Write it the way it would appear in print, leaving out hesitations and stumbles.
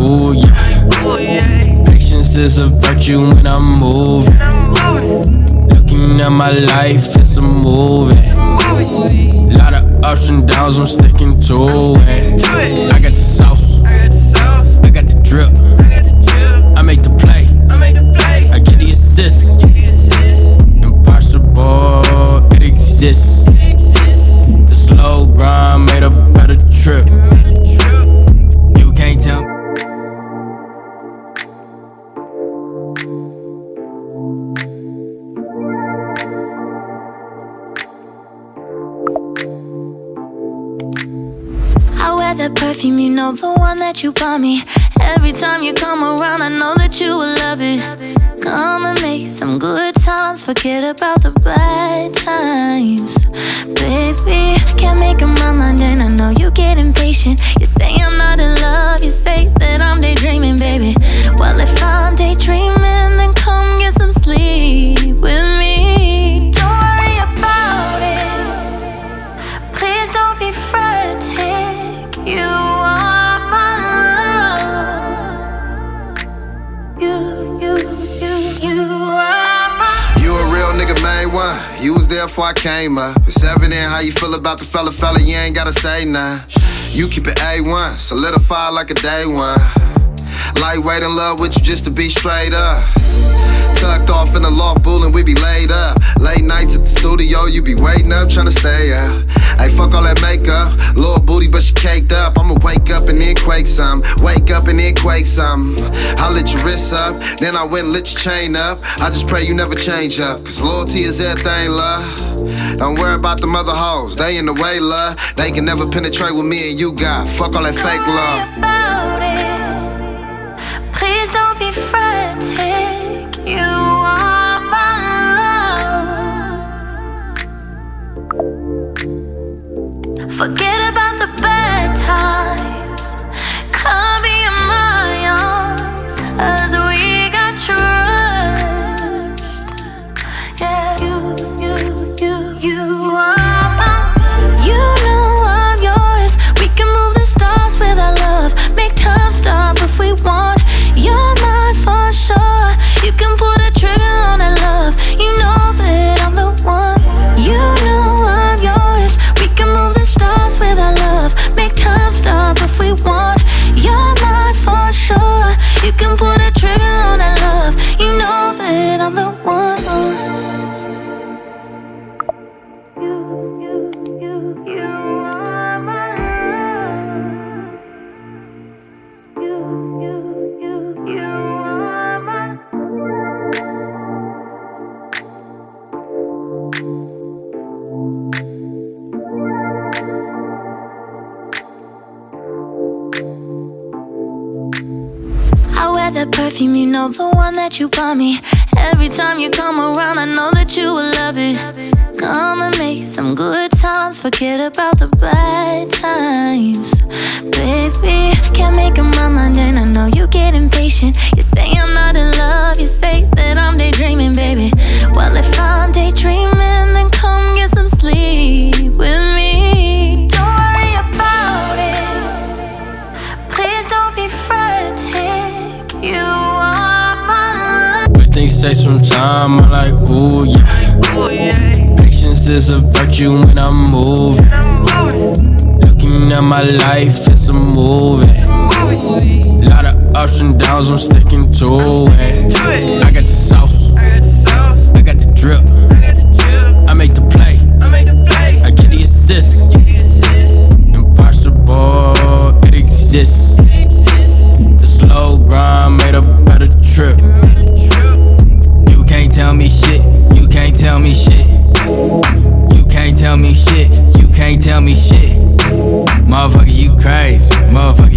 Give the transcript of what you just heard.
ooh yeah. Patience is a virtue when I'm moving. Looking at my life, it's a movie. Lot of ups and downs, I'm sticking to it. I got the sauce, I got the drip. I make the play, I get the assist. Impossible, it exists. The slow grind made a better trip. You can't tell me. I wear that perfume, you know, the one that you bought me. Every time you come around, I know that you will love it. Come and make some good times, forget about the bad times. Baby, can't make up my mind and I know you get impatient. You say I'm not in love, you say that I'm daydreaming, baby. Well, if I'm daydreaming, then come get some sleep with me. Don't worry about it, please don't be frantic. You are my love. You are my. You a real nigga, main one. You was there before I came up. It's evident how you feel about the fella, you ain't gotta say nothing. You keep it A1, solidify like a day one. Lightweight in love with you just to be straight up. Tucked off in the loft, bullin', we be laid up. Late nights at the studio, you be waiting up, tryna stay up. Hey, fuck all that makeup, little booty, but she caked up. I'ma wake up and then quake some, wake up and then quake some. I lit your wrists up, then I went and lit your chain up. I just pray you never change up, cause loyalty is everything, love. Don't worry about them other hoes, they in the way, love. They can never penetrate what me and you got. Fuck all that fake love. About it, please don't be frantic. You are my love. Forget about the bad times, come be in my arms, 'cause we got trust. Yeah, you are my. You know I'm yours. We can move the stars with our love, make time stop if we want. You're mine for sure. You can pull the trigger on that love. You know that I'm the one. You know I'm yours. We can move the stars with our love, make time stop if we want. You're mine for sure. You can pull the trigger on that love. You know that I'm the one. You are my love. You are my. I wear that perfume, you know, the one that you bought me. Every time you come around, I know that you will love it. Come and make some good times, forget about the bad times. Baby, can't make up my mind and I know you get impatient. You say I'm not in love, you say that I'm daydreaming, baby. Well, if I'm daydreaming, then come get some sleep with me. Don't worry about it, please don't be frantic. You are my love. Good things take some time, I'm like, ooh yeah. Patience is a virtue when I'm moving. Looking at my life, it's a movie. Lot of ups and downs, I'm sticking to it. I got the sauce, I got the drip. I make the play, I get the assist. Impossible, it exists. The slow grind made a better trip. You can't tell me shit, you can't tell me shit. You can't tell me shit, you can't tell me shit. Motherfucker, you crazy, motherfucker.